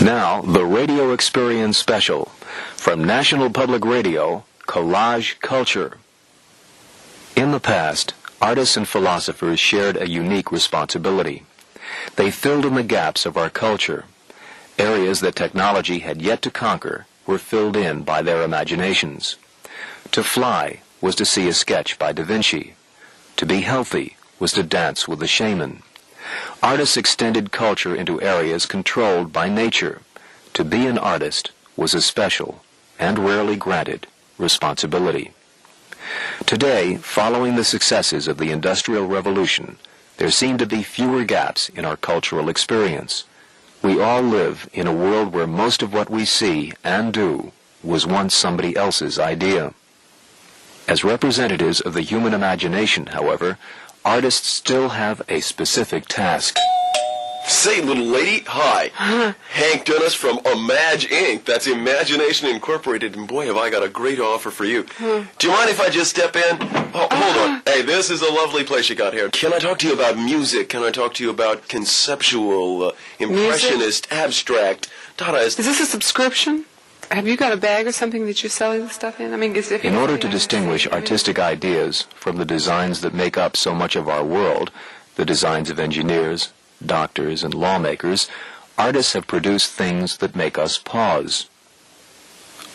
Now, the Radio Experience Special. From National Public Radio, Collage Culture. In the past, artists and philosophers shared a unique responsibility. They filled in the gaps of our culture. Areas that technology had yet to conquer were filled in by their imaginations. To fly was to see a sketch by Da Vinci. To be healthy was to dance with the shaman. Artists extended culture into areas controlled by nature. To be an artist was a special, and rarely granted, responsibility. Today, following the successes of the Industrial Revolution, there seem to be fewer gaps in our cultural experience. We all live in a world where most of what we see and do was once somebody else's idea. As representatives of the human imagination, however, artists still have a specific task. Say, little lady, hi. Hank Dennis from Imag Inc. That's Imagination Incorporated, and boy, have I got a great offer for you. Do you mind if I just step in? Oh, hold on. Hey, this is a lovely place you got here. Can I talk to you about music? Can I talk to you about conceptual, impressionist, abstract, Dadaist? Is this a subscription? Have you got a bag or something that you're selling the stuff in? I mean, in order to distinguish artistic ideas from the designs that make up so much of our world, the designs of engineers, doctors, and lawmakers, artists have produced things that make us pause.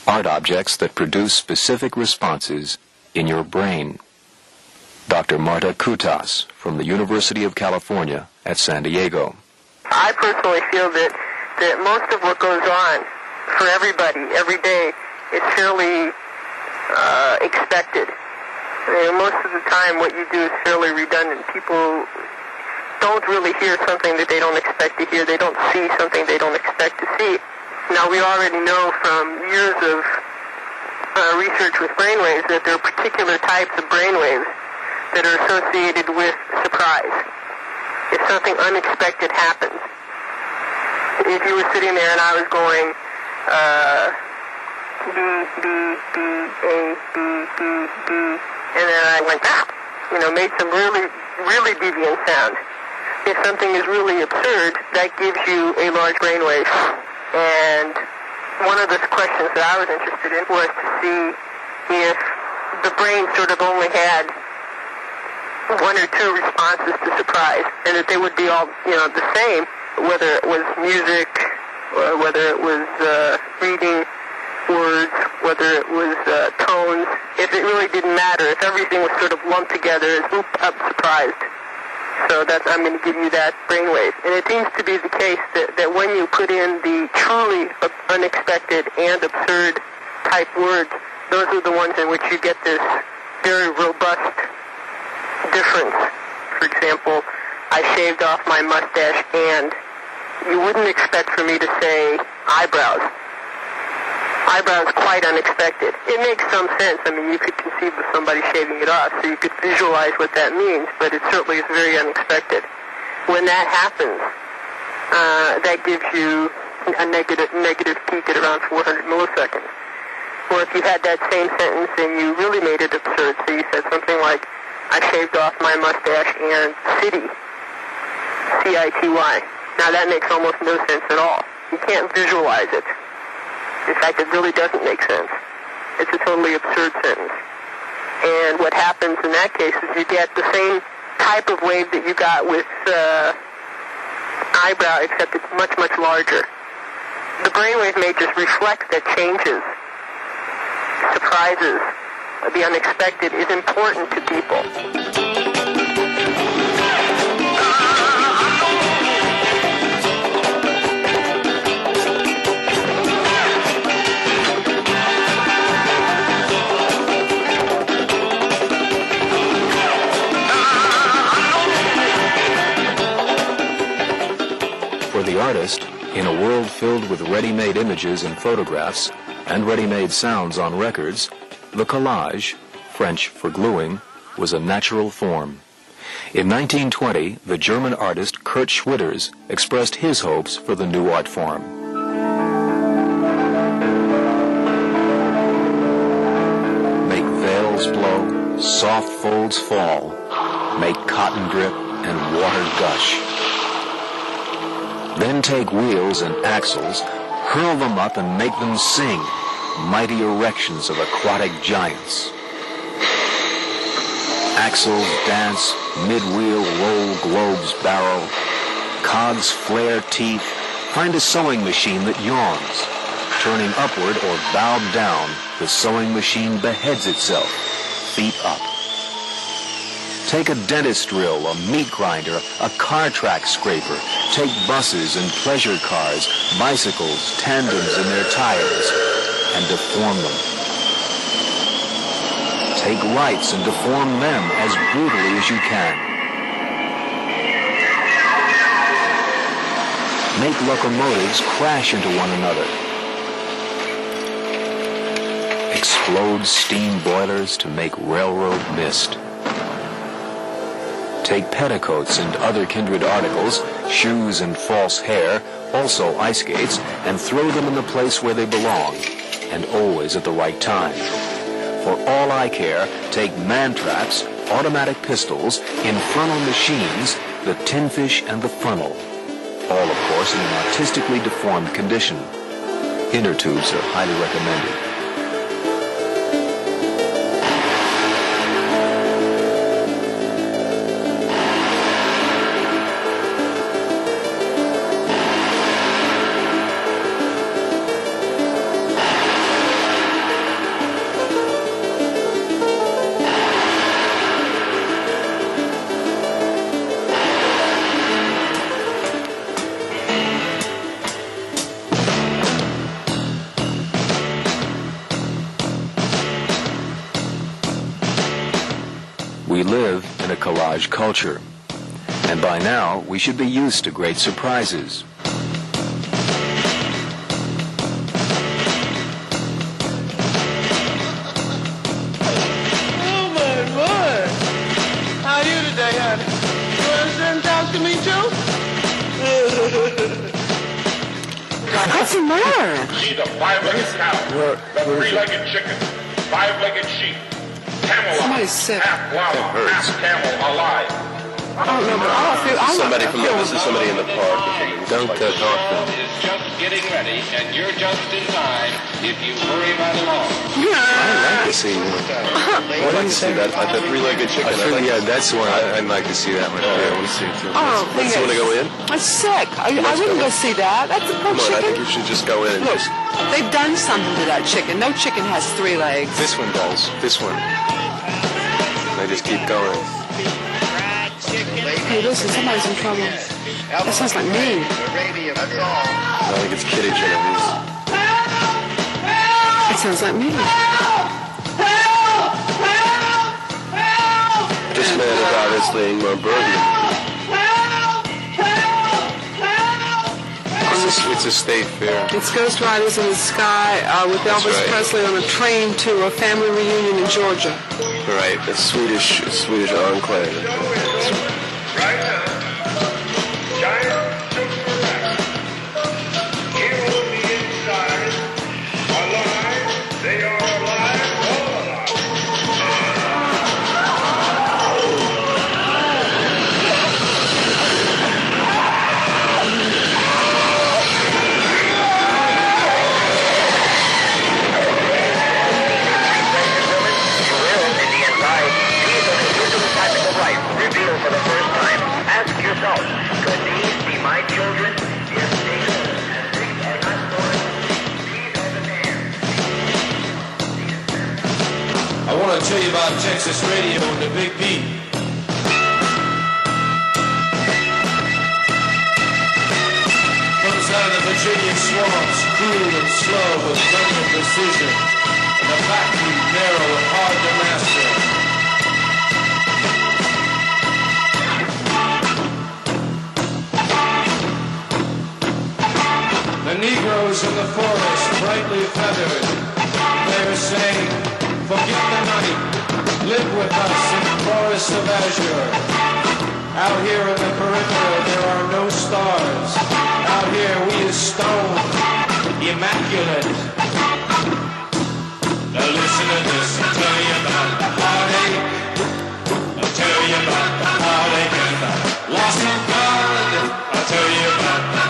Art objects that produce specific responses in your brain. Dr. Marta Kutas from the University of California at San Diego. I personally feel that most of what goes on for everybody, every day, is fairly expected. I mean, most of the time what you do is fairly redundant. People don't really hear something that they don't expect to hear. They don't see something they don't expect to see. Now, we already know from years of research with brainwaves that there are particular types of brainwaves that are associated with surprise. If something unexpected happens. If you were sitting there and I was going, B, B, B, A, B, B, B, and then I went, made some really, really deviant sound. If something is really absurd, that gives you a large brainwave. And one of the questions that I was interested in was to see if the brain sort of only had one or two responses to surprise, and that they would be all, the same, whether it was music, or whether it was reading words, whether it was tones. If it really didn't matter, if everything was sort of lumped together as, oops, I'm surprised. So I'm going to give you that brainwave. And it seems to be the case that when you put in the truly unexpected and absurd type words, those are the ones in which you get this very robust difference. For example, I shaved off my mustache, and you wouldn't expect for me to say eyebrows. Eyebrows quite unexpected. It makes some sense. I mean, you could conceive of somebody shaving it off, so you could visualize what that means, but it certainly is very unexpected. When that happens, that gives you a negative peak at around 400 milliseconds. Or if you had that same sentence and you really made it absurd, so you said something like, I shaved off my mustache and city, C-I-T-Y. Now that makes almost no sense at all. You can't visualize it. In fact, it really doesn't make sense. It's a totally absurd sentence. And what happens in that case is you get the same type of wave that you got with eyebrow, except it's much, much larger. The brainwave may just reflect that changes, surprises, the unexpected is important to people. For the artist, in a world filled with ready-made images and photographs and ready-made sounds on records, the collage, French for gluing, was a natural form. In 1920, the German artist Kurt Schwitters expressed his hopes for the new art form. Make veils blow, soft folds fall, make cotton drip and water gush. Then take wheels and axles, hurl them up and make them sing, mighty erections of aquatic giants. Axles dance, mid-wheel roll globes barrel, cogs flare teeth, find a sewing machine that yawns. Turning upward or bowed down, the sewing machine beheads itself, feet up. Take a dentist drill, a meat grinder, a car track scraper. Take buses and pleasure cars, bicycles, tandems and their tires, and deform them. Take lights and deform them as brutally as you can. Make locomotives crash into one another. Explode steam boilers to make railroad mist. Take petticoats and other kindred articles, shoes and false hair, also ice skates, and throw them in the place where they belong, and always at the right time. For all I care, take man-traps, automatic pistols, infernal machines, the tin fish and the funnel. All, of course, in an artistically deformed condition. Inner tubes are highly recommended. We live in a collage culture, and by now we should be used to great surprises. Oh, my. How are you today, honey? You want to sit and talk to me, too? What's the matter? See the five-legged cow, the three-legged chicken, five-legged sheep, camel Somebody's sick. half llama, half camel alive. I don't know, but Somebody from this is somebody in the park. Don't talk to them. Is just getting ready, and you're just in time if you hurry right along. I'd like to see one. I'd like to see that. The three-legged chicken. Yeah, that's the one. I'd like to see that one. Yeah, I want to see it too. Oh, Let's want to go in. I'm sick. I wouldn't go see that. That's a poor Come on, I think chicken. you should just go in and Look, just. they've done something to that chicken. No chicken has 3 legs. This one does. This one. They just keep going. Hey, listen, somebody's in trouble. That sounds like me. I think it's Kitty Genovese. It sounds like me. This man is obviously Ingmar Bergman. It's a state fair. It's Ghost Riders in the Sky with Elvis right. Presley on a train to a family reunion in Georgia. Right, a Swedish enclave. Right now, giant super rats. Here on the inside, alive, they are alive, all alive. Revealed for the first time. Ask yourself, could these be my children? Yes, they could. These are not toys. These are the man. I want to tell you about Texas radio and the Big Beat. Comes out of the Virginia swamps, cool and slow with plenty of precision, and the backbeat narrow and hard to master. The Negroes in the forest, brightly feathered, they are saying, forget the night, live with us in forests of azure. Out here in the perimeter, there are no stars. Out here, we is stone, immaculate. Now listen to this, I'll tell you about the heartache. I'll tell you about the heartache and the loss of God. I'll tell you about the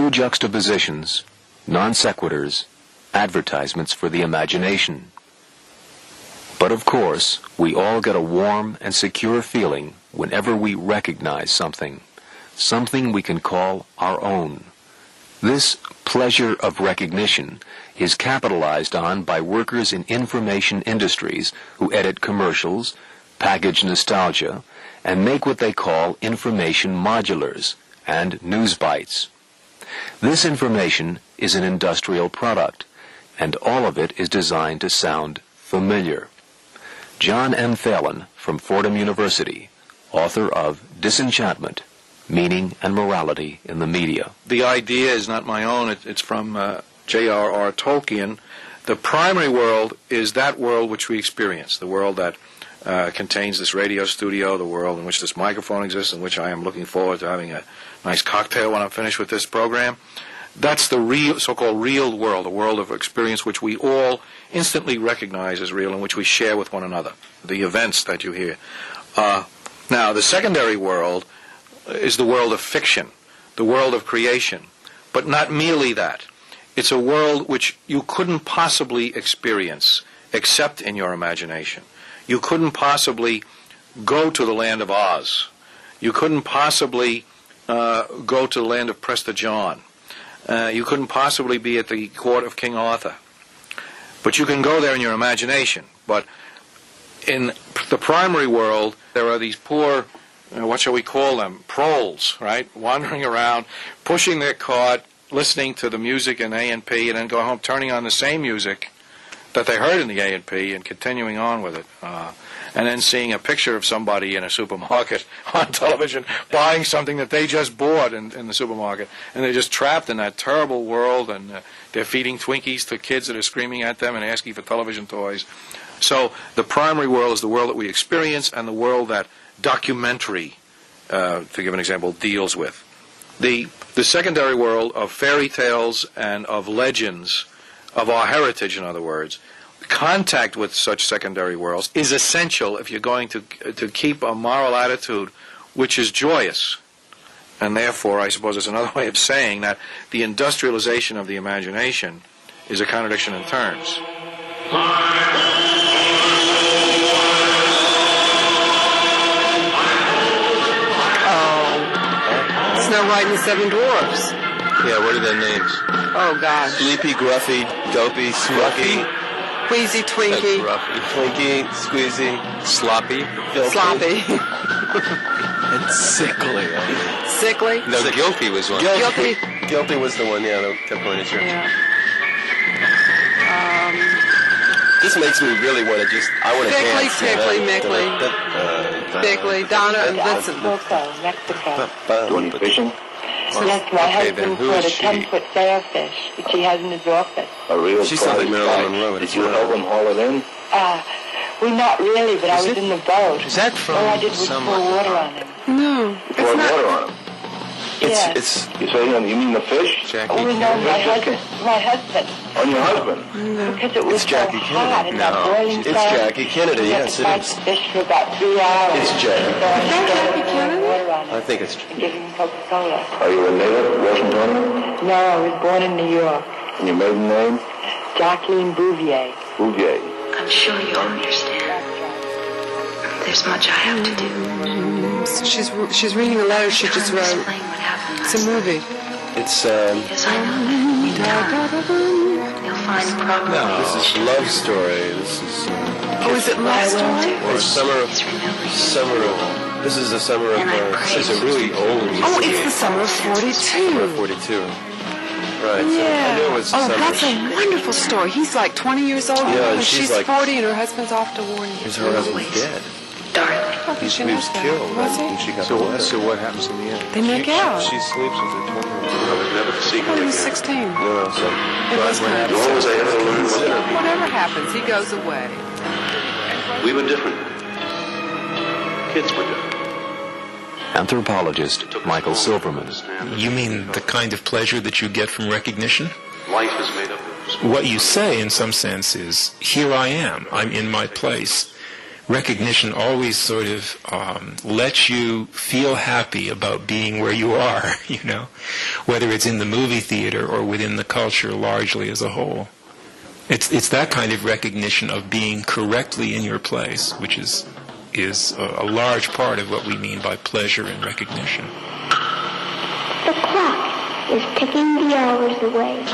Few juxtapositions, non sequiturs, advertisements for the imagination. But of course, we all get a warm and secure feeling whenever we recognize something we can call our own. This pleasure of recognition is capitalized on by workers in information industries who edit commercials, package nostalgia, and make what they call information modulars and news bites. This information is an industrial product, and all of it is designed to sound familiar. John M. Phelan from Fordham University, author of Disenchantment, Meaning and Morality in the Media. The idea is not my own. It's from J.R.R. Tolkien. The primary world is that world which we experience, the world that contains this radio studio, the world in which this microphone exists, in which I am looking forward to having a nice cocktail when I'm finished with this program. That's the real, so-called real world, a world of experience which we all instantly recognize as real and which we share with one another, the events that you hear. Now, the secondary world is the world of fiction, the world of creation, but not merely that. It's a world which you couldn't possibly experience except in your imagination. You couldn't possibly go to the land of Oz. You couldn't possibly go to the land of Prester John. You couldn't possibly be at the court of King Arthur. But you can go there in your imagination. But in the primary world, there are these poor, what shall we call them, proles, right, wandering around, pushing their cart, listening to the music in A&P, and then go home turning on the same music that they heard in the A&P and continuing on with it. And then seeing a picture of somebody in a supermarket on television buying something that they just bought in the supermarket. And they're just trapped in that terrible world, and they're feeding Twinkies to kids that are screaming at them and asking for television toys. So the primary world is the world that we experience and the world that documentary, to give an example, deals with. The secondary world of fairy tales and of legends, of our heritage, in other words, contact with such secondary worlds is essential if you're going to keep a moral attitude which is joyous. And therefore, I suppose it's another way of saying that the industrialization of the imagination is a contradiction in terms. Snow White and the Seven Dwarfs. Yeah, what are their names? Oh, gosh. Sleepy, Gruffy, Dopey, Scruffy. Wheezy, Twinkie. Twinkie, Squeezy. Sloppy. Filthy. Sloppy. And Sickly. Sickly. No, Guilty was one. Guilty. Guilty was the one, yeah, that kept going to church. Yeah. This makes me really want to I want to dance. Tickly, Mickly. Tickly. Donna, listen. Mexico. Doing fishing? Yes, my husband caught a 10-foot sailfish, which he has in his office. A real She sounds like Marilyn Monroe. Did you help him haul it in? Well, not really, but I was in the boat. Is that from all I did was pour water on him. No, pour water on him? It's you say you mean the fish? Jackie oh, no, my husband. On your husband? No. Because it was so hot and that boiling it's Jackie Kennedy, yes, it is. Fish for about 3 hours. It's Jackie. So I Jackie Kennedy? I think it's and give him Coca-Cola. Are you a native of Washington? No, I was born in New York. And your maiden name? Jacqueline Bouvier. Bouvier. I'm sure you'll understand. There's much I have to do. So she's reading a letter she just wrote. Explain what happened. It's a movie. It's Yes, I know that. You'll find proper. No, this is a love story. This is. Oh, is it love story? Or summer of. This is the summer of. It's a really old. Oh, it's the summer of 42. Summer of 42. Right. Yeah. So I knew it was the summer. That's a wonderful story. He's like 20 years old. Yeah, and she's like 40 and her husband's off to war. Her husband's dead. Darling. He was killed. Was he? She got so what happens in the end? They make out. She sleeps with her 20-year-old. Never see When he was 16. No, so. It was kind of whatever happens, he goes away. We were different. Kids were different. Anthropologist Michael Silverman. You mean the kind of pleasure that you get from recognition? Life is made up of. What you say, in some sense, is, here I am. I'm in my place. recognition always sort of lets you feel happy about being where you are, you know, whether it's in the movie theater or within the culture largely as a whole. It's that kind of recognition of being correctly in your place, which is a large part of what we mean by pleasure and recognition. The clock is ticking the hours away.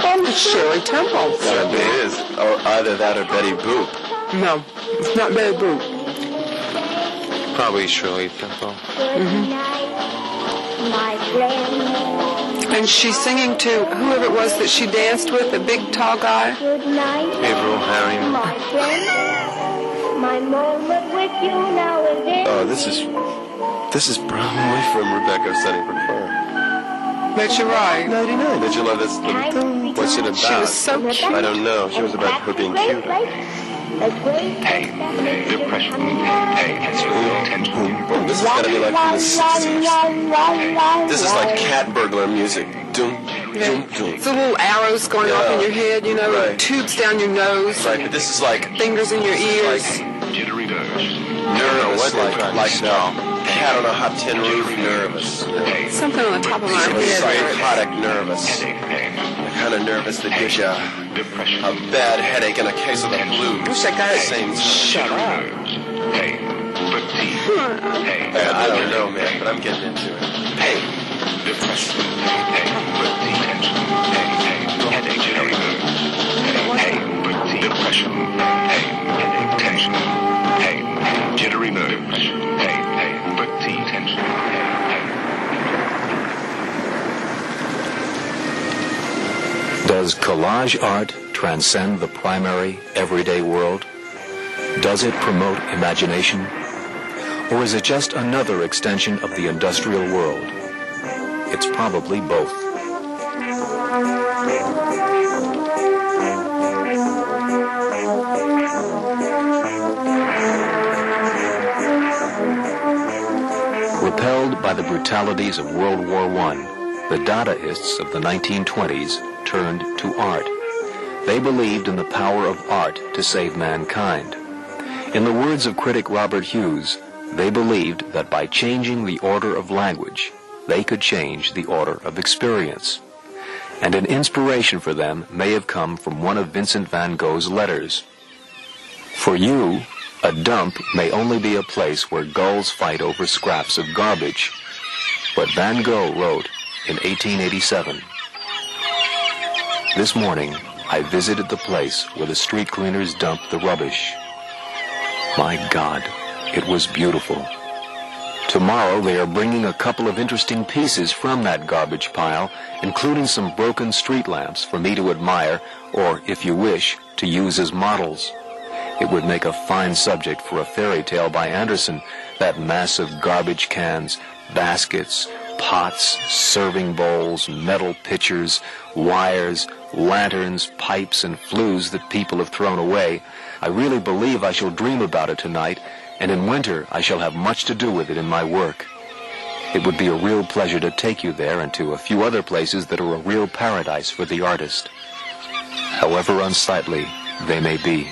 It's Shirley Temple. Yeah, it is. Or either that or Betty Boop. No, it's not Betty Boop. Probably Shirley Temple. Good night, my friend. And she's singing to whoever it was that she danced with, the big tall guy. Good night, Gabriel Harry. my friend. My moment with you now is in. Oh, this is probably from Rebecca Sunnybrook Farm. But you're right. 99. Did you love this? What's it about? She was so cute. I don't know. She was about her being cute. Pain, depression, pain, it's your attention. This has got to be like from the 60s. This is like cat burglar music. Doom, doom, doom. It's the little arrows going off in your head, you know, Right. tubes down your nose, Right, but this is like fingers in your ears. Jittery nerves. nervous, like cat on a hot tin roof, nervous. Something on the top of my head. Psychotic nervous. The kind of nervous that gives you a bad headache and a case of the blues. Wish I got it. Same Shut up. Pain, fatigue, pain, I don't know, man, but I'm getting into it. Pain. depression, pain, fatigue, tension, pain, headache, jittery nerves, pain, fatigue, depression, pain, headache, tension, pain, jittery nerves, depression, pain, fatigue, tension, Does collage art transcend the primary, everyday world? Does it promote imagination? Or is it just another extension of the industrial world? It's probably both. Repelled by the brutalities of World War I, the Dadaists of the 1920s turned to art. They believed in the power of art to save mankind. In the words of critic Robert Hughes, they believed that by changing the order of language, they could change the order of experience. And an inspiration for them may have come from one of Vincent van Gogh's letters. For you, a dump may only be a place where gulls fight over scraps of garbage. But Van Gogh wrote in 1887, "This morning, I visited the place where the street cleaners dumped the rubbish. My God, it was beautiful. Tomorrow they are bringing a couple of interesting pieces from that garbage pile, including some broken street lamps for me to admire, or, if you wish, to use as models. It would make a fine subject for a fairy tale by Andersen, that mass of garbage cans, baskets, pots, serving bowls, metal pitchers, wires, lanterns, pipes, and flues that people have thrown away. I really believe I shall dream about it tonight, and in winter I shall have much to do with it in my work. It would be a real pleasure to take you there and to a few other places that are a real paradise for the artist, however unsightly they may be."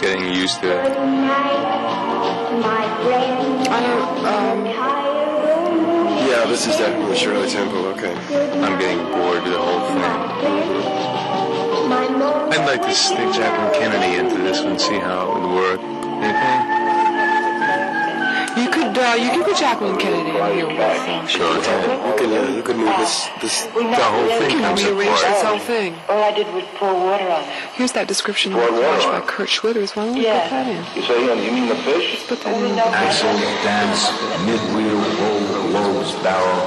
Getting used to it. Yeah, this is definitely Shirley Temple, okay. I'm getting bored with the whole thing. I'd like to stick Jacqueline Kennedy into this one, see how it would work. Anything? You could put Jacqueline Kennedy in here with Sure. You can move this The whole thing you can comes rearrange this apart. whole thing. All I did was pour water on it. Here's that description of collage by Kurt Schwitters. Why don't we put that in? You say, you mean the fish? Let's put that in. Axle, dance, mid-wheel, roll, lobes, barrel,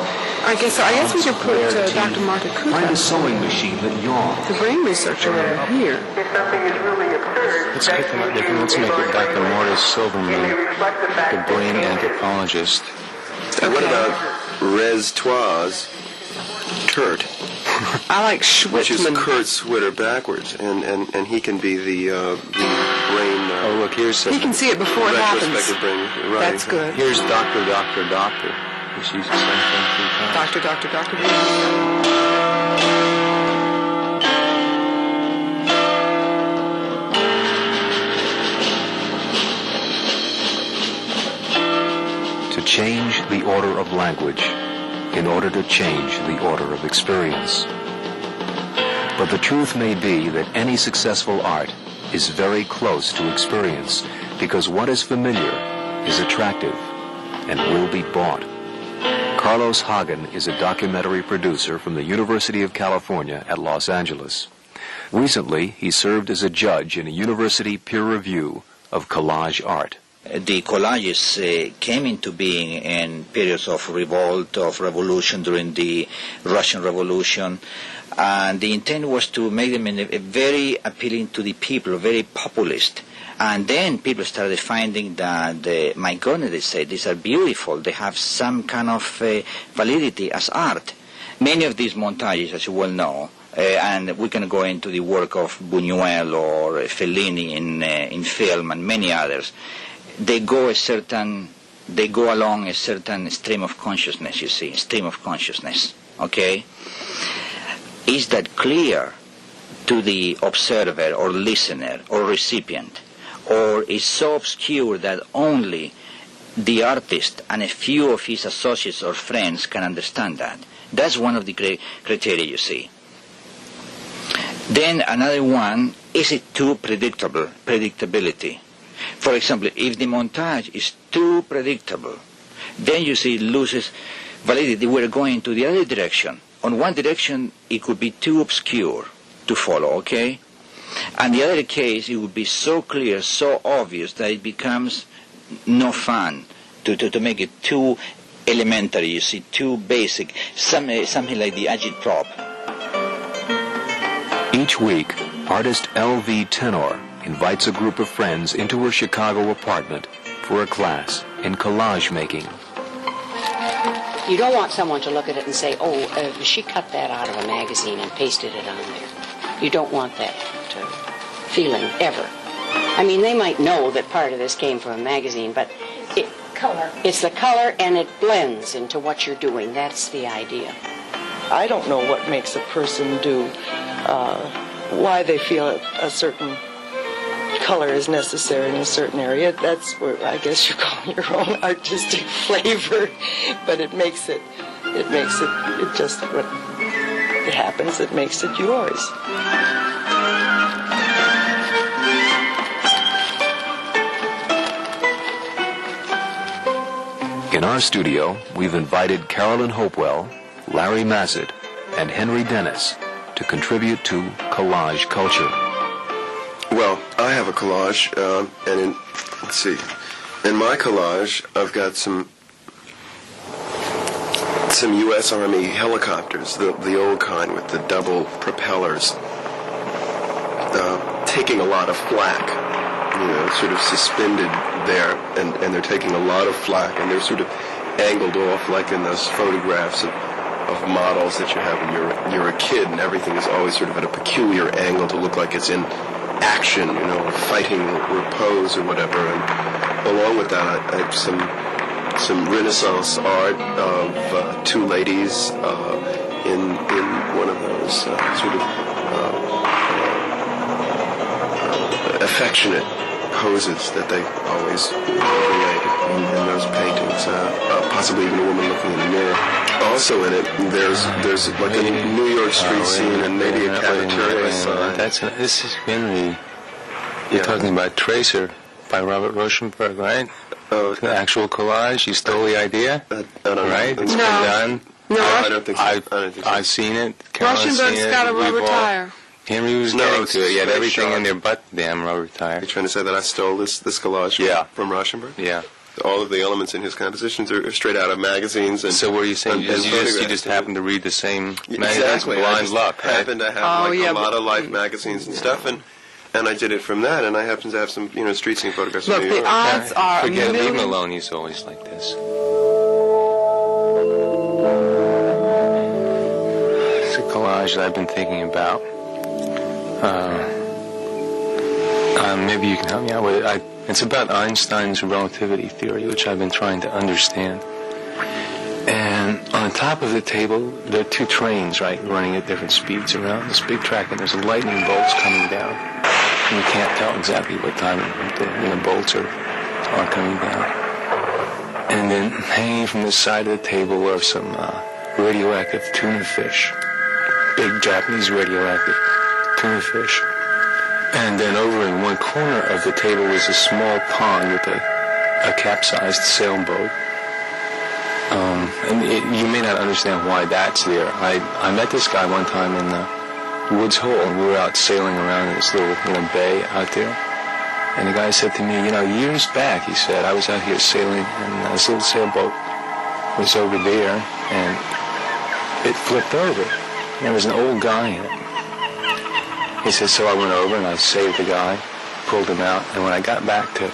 I guess we could put Dr. Martha Cooper, Find a sewing machine that yawns. the brain researcher, over here. If something is really absurd, Let's pick them up different. Let's make it Dr. Mortis Silverman, the brain anthropologist. What about Res-Toi's Kurt? I like Which is Schwitzman. Kurt Switter backwards, and he can be the brain. Oh, look, here's He can see it before it happens. retrospective brain. Right. That's good. here's Doctor. Just use the same thing 3 times. Doctor. To change the order of language in order to change the order of experience. But the truth may be that any successful art is very close to experience because what is familiar is attractive and will be bought. Carlos Hagen is a documentary producer from the University of California at Los Angeles. Recently, he served as a judge in a university peer review of collage art. The collages came into being in periods of revolt, of revolution during the Russian Revolution, and the intent was to make them very appealing to the people, very populist. And then people started finding that, my goodness, they said, these are beautiful, they have some kind of validity as art. Many of these montages, as you well know, and we can go into the work of Buñuel or Fellini in film and many others, they go along a certain stream of consciousness, you see, okay? Is that clear to the observer or listener or recipient, or is so obscure that only the artist and a few of his associates or friends can understand that? That's one of the criteria, you see. Then another one, is it too predictability? For example, if the montage is too predictable, then you see it loses validity. We're going to the other direction. On one direction, it could be too obscure to follow, okay? And the other case, it would be so clear, so obvious, that it becomes no fun to make it too elementary, you see, too basic, something like the agitprop. Each week, artist L.V. Tenor invites a group of friends into her Chicago apartment for a class in collage making. You don't want someone to look at it and say, she cut that out of a magazine and pasted it on there. You don't want that feeling, ever. I mean, they might know that part of this came from a magazine, but it's the color, and it blends into what you're doing. That's the idea. I don't know what makes a person do, why they feel a certain color is necessary in a certain area. That's where I guess you call your own artistic flavor, but it just what it happens, it makes it yours. In our studio, we've invited Carolyn Hopewell, Larry Massett, and Henry Dennis to contribute to collage culture. Well, I have a collage, and let's see. In my collage, I've got some U.S. Army helicopters, the old kind with the double propellers, taking a lot of flak, sort of suspended there, and they're taking a lot of flak, and they're sort of angled off like in those photographs of models that you have when you're a kid, and everything is always sort of at a peculiar angle to look like it's in action, or fighting or pose or whatever. And along with that, I have some Renaissance art of two ladies in one of those sort of affectionate poses that they always relate in those paintings. Possibly even a woman looking in the mirror. Also in it, there's like a New York street scene and maybe a cafeteria sign. This is Henry. You're talking about Tracer by Robert Rauschenberg, right? Oh, the actual collage. You stole the idea, right? It's been done. No, I don't think so. I've seen it. Rauschenberg's got a rubber tire. Henry was getting to it. He had everything in there but the damn rubber tire. You're trying to say that I stole this collage from Rauschenberg? Yeah. all of the elements in his compositions are straight out of magazines. And so, were you saying you just happen to read the same magazines? Exactly. Blind luck, right? Happened to have a lot of Life magazines and stuff, and I did it from that. And I happen to have some street scene photographs. Look, of New York. the odds are forget leave him alone. He's always like this. It's a collage that I've been thinking about. Maybe you can help me out with it. It's about Einstein's relativity theory, which I've been trying to understand. And on the top of the table, there are two trains, right, running at different speeds around this big track, and there's lightning bolts coming down. And you can't tell exactly what time the bolts are coming down. And then hanging from the side of the table are some radioactive tuna fish, big Japanese radioactive tuna fish. And then over in one corner of the table was a small pond with a capsized sailboat. And you may not understand why that's there. I met this guy one time in the Woods Hole, and we were out sailing around in this little bay out there. And the guy said to me, years back, he said, I was out here sailing, and this little sailboat was over there, and it flipped over. And there was an old guy in it. He said, so I went over and I saved the guy, pulled him out, and when I got back to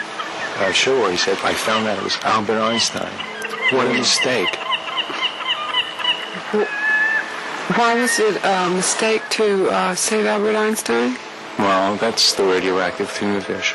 our shore, he said, I found out it was Albert Einstein. What a mistake. Why was it a mistake to save Albert Einstein? Well, that's the radioactive tuna fish.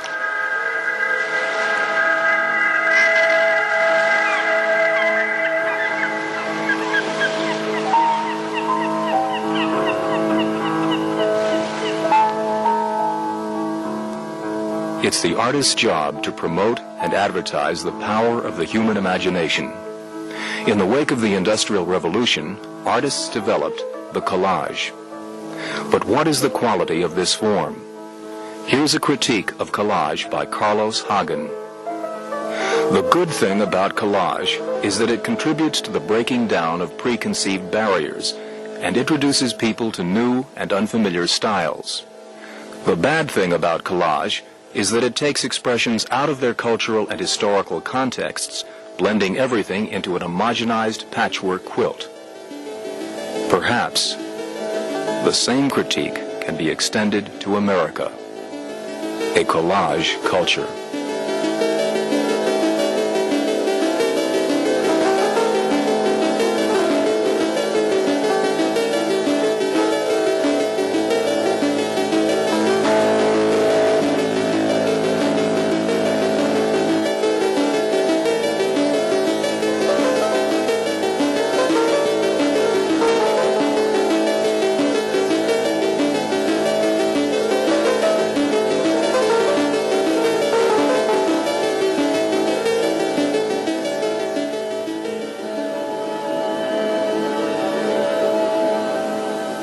It's the artist's job to promote and advertise the power of the human imagination. In the wake of the Industrial Revolution, artists developed the collage. But what is the quality of this form? Here's a critique of collage by Carlos Hagen. The good thing about collage is that it contributes to the breaking down of preconceived barriers and introduces people to new and unfamiliar styles. The bad thing about collage is that it takes expressions out of their cultural and historical contexts, blending everything into an homogenized patchwork quilt. Perhaps the same critique can be extended to America, a collage culture.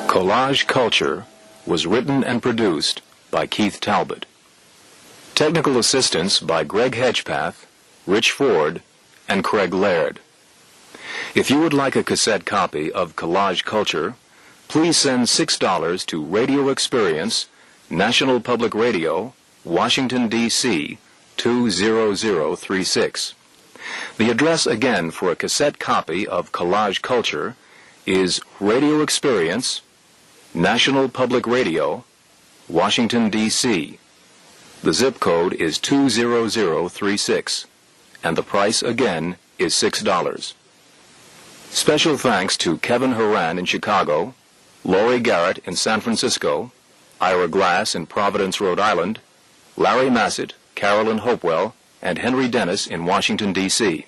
Collage Culture was written and produced by Keith Talbot. Technical assistance by Greg Hedgepath, Rich Ford, and Craig Laird. If you would like a cassette copy of Collage Culture, please send $6 to Radio Experience, National Public Radio, Washington, D.C., 20036. The address again for a cassette copy of Collage Culture is Radio Experience, National Public Radio, Washington, D.C. The zip code is 20036, and the price again is $6. Special thanks to Kevin Horan in Chicago, Laurie Garrett in San Francisco, Ira Glass in Providence, Rhode Island, Larry Massett, Carolyn Hopewell, and Henry Dennis in Washington, D.C.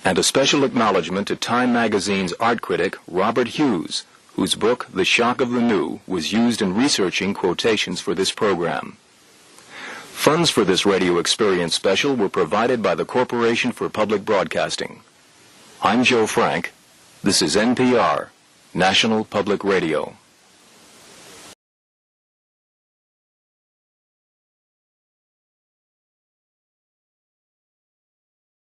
And a special acknowledgement to Time Magazine's art critic Robert Hughes, whose book, The Shock of the New, was used in researching quotations for this program. Funds for this Radio Experience special were provided by the Corporation for Public Broadcasting. I'm Joe Frank. This is NPR, National Public Radio.